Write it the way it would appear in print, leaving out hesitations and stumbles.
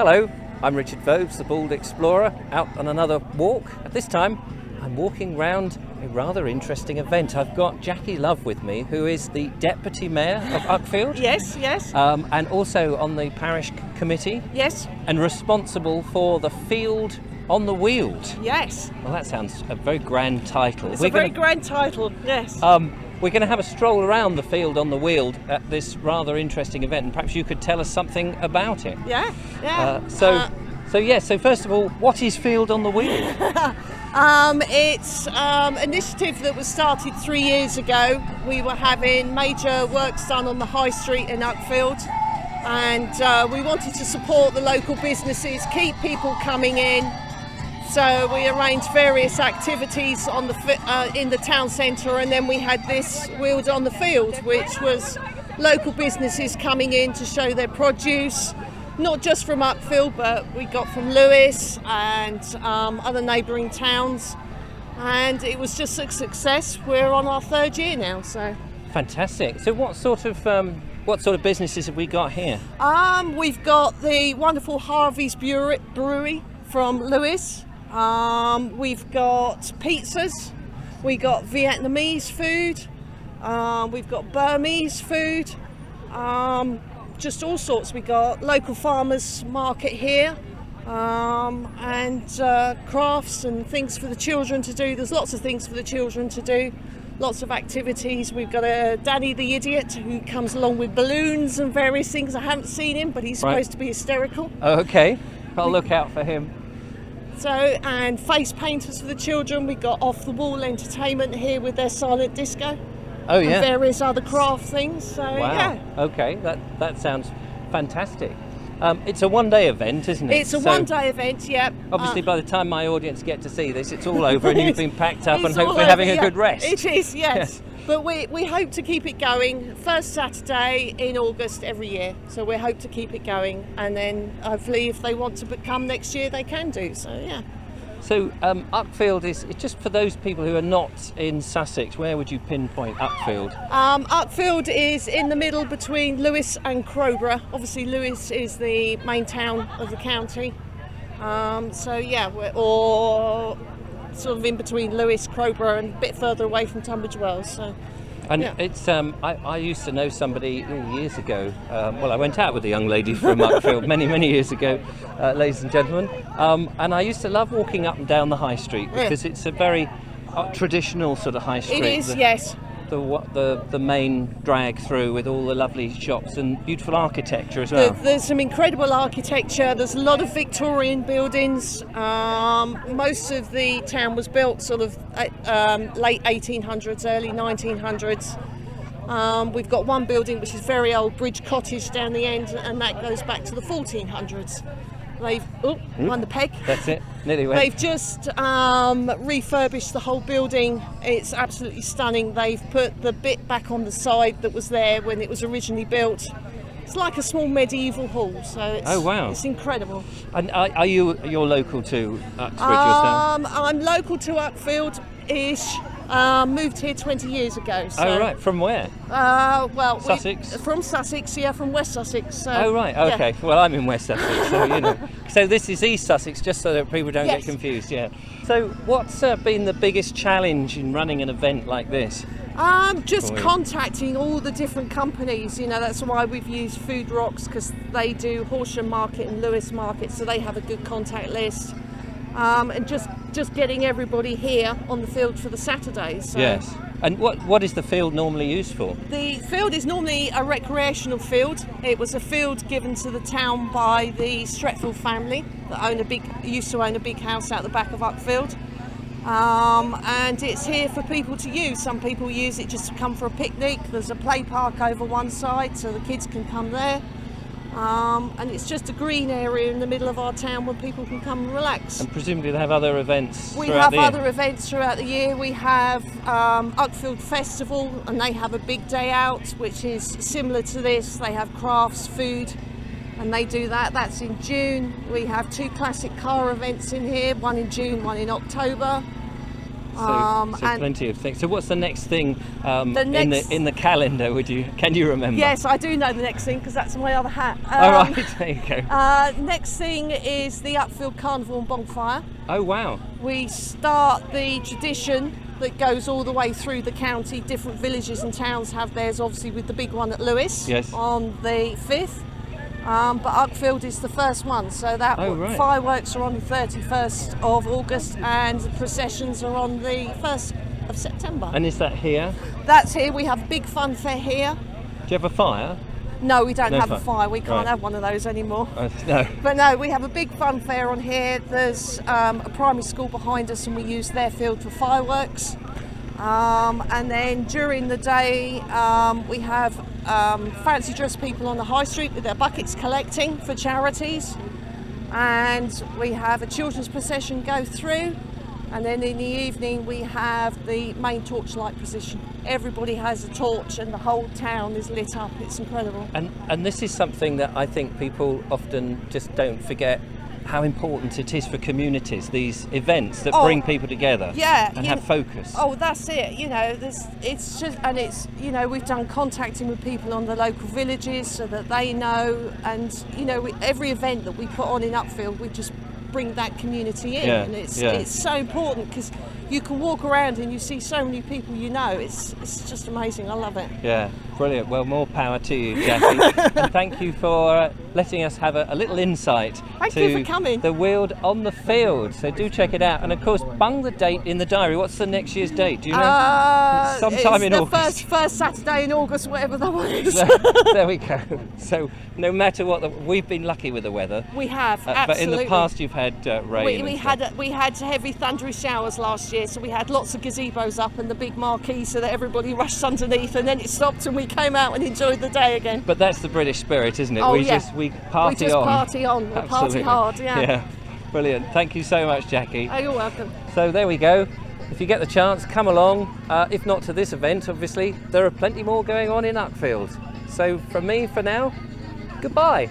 Hello, I'm Richard Vobes, the Bald Explorer, out on another walk. At this time, I'm walking round a rather interesting event. I've got Jackie Love with me, who is the Deputy Mayor of Uckfield. Yes. And also on the parish committee. Yes. And responsible for the field on the Weald. Yes. Well, that sounds a very grand title. It's a very grand title, yes. We're going to have a stroll around the field on the Weald at this rather interesting event, and perhaps you could tell us something about it. Yeah. So first of all, what is Field on the Weald? It's an initiative that was started 3 years ago. We were having major works done on the High Street in Uckfield, and we wanted to support the local businesses, keep people coming in. So we arranged various activities on in the town centre, and then we had this Weald on the Field, which was local businesses coming in to show their produce, not just from Uckfield, but we got from Lewis and other neighbouring towns, and it was just a success. We're on our third year now, so fantastic. So what sort of businesses have we got here? We've got the wonderful Harvey's Brewery from Lewis. We've got pizzas, we got Vietnamese food, we've got Burmese food, just all sorts. We got local farmers market here, and crafts and things for the children to do. There's lots of things for the children to do, lots of activities. We've got a Danny the Idiot who comes along with balloons and various things. I haven't seen him, but he's supposed to be hysterical. Oh, okay, I'll look out for him. So, and face painters for the children. We've got off the wall entertainment here with their silent disco. Oh yeah. And various other craft things. So wow. Yeah. Okay, that sounds fantastic. It's a one-day event, isn't it? It's a one-day event, yeah. Obviously, by the time my audience get to see this, it's all over and you've been packed up and hopefully over, having a good rest. It is, yes. But we hope to keep it going first Saturday in August every year. So we hope to keep it going, and then hopefully if they want to come next year, they can do. So yeah. So Uckfield is just for those people who are not in Sussex. Where would you pinpoint Uckfield? Uckfield is in the middle between Lewis and Crowborough. Obviously, Lewis is the main town of the county. So yeah, or sort of in between Lewis, Crowborough, and a bit further away from Tunbridge Wells. So. And yeah. It's I used to know somebody years ago. I went out with a young lady from Uckfield many years ago, ladies and gentlemen. And I used to love walking up and down the high street because it's a very traditional sort of high street. It is, yes. The main drag through with all the lovely shops and beautiful architecture as well. There's some incredible architecture. There's a lot of Victorian buildings. Most of the town was built sort of late 1800s, early 1900s. We've got one building which is very old, Bridge Cottage down the end, and that goes back to the 1400s. They've won the peg. That's it. Nearly went. They've just refurbished the whole building. It's absolutely stunning. They've put the bit back on the side that was there when it was originally built. It's like a small medieval hall. So it's incredible. And you're local to Uxbridge yourself? I'm local to Uckfield-ish. Moved here 20 years ago. So. Oh right, from where? Sussex. From Sussex, yeah, from West Sussex. So, oh right, okay. Yeah. Well, I'm in West Sussex, so you know. So this is East Sussex, just so that people don't get confused. Yeah. So what's been the biggest challenge in running an event like this? Just contacting all the different companies. You know, that's why we've used Food Rocks, because they do Horsham Market and Lewis Market, so they have a good contact list. And just getting everybody here on the field for the Saturdays. So. Yes. And what is the field normally used for? The field is normally a recreational field. It was a field given to the town by the Stretfield family that used to own a big house out the back of Uckfield. And it's here for people to use. Some people use it just to come for a picnic. There's a play park over one side so the kids can come there. And it's just a green area in the middle of our town where people can come and relax. And presumably they have other events throughout the year? We have other events throughout the year. We have Uckfield Festival, and they have a big day out, which is similar to this. They have crafts, food, and they do that. That's in June. We have two classic car events in here, one in June, one in October. So and plenty of things. So what's the next thing next- in the calendar? Can you remember? yes, I do know the next thing because that's my other hat. All right, there you go. Next thing is the Uckfield Carnival and Bonfire. Oh wow. We start the tradition that goes all the way through the county. Different villages and towns have theirs, obviously, with the big one at Lewis Yes. on the 5th. But Uckfield is the first one, so that right. fireworks are on the 31st of August and the processions are on the 1st of September. And is that here? That's here. We have a big fun fair here. Do you have a fire? No, we don't No have fun. a fire. We can't Right. have one of those anymore. No. But no, we have a big fun fair on here. There's a primary school behind us and we use their field for fireworks. And then during the day we have fancy dress people on the high street with their buckets collecting for charities. And we have a children's procession go through. And then in the evening we have the main torchlight procession. Everybody has a torch and the whole town is lit up. It's incredible. And this is something that I think people often just don't forget how important it is for communities, these events that bring people together and have focus. Oh, that's it. You know, it's just, and it's, you know, we've done contacting with people on the local villages so that they know, and you know, every event that we put on in Uckfield, we just bring that community in, and it's so important because you can walk around and you see so many people you know. It's just amazing. I love it. Yeah, brilliant. Well, more power to you, Jackie. And thank you for letting us have a little insight Thank to you for coming. the Weald on the Field. So do check it out. And of course, bung the date in the diary. What's the next year's date? Do you know? Sometime in August. It's the first Saturday in August, whatever that one is. There we go. So no matter what, we've been lucky with the weather. We have, But absolutely. in the past, you've had rain. We had heavy thundery showers last year, so we had lots of gazebos up and the big marquee so that everybody rushed underneath, and then it stopped and we came out and enjoyed the day again. But that's the British spirit, isn't it? Oh, we yeah. we party on. Party on. We party Absolutely. hard, Yeah, brilliant. Thank you so much, Jackie. Oh, you're welcome. So there we go. If you get the chance, come along. If not to this event, obviously, there are plenty more going on in Uckfield. So from me for now, goodbye.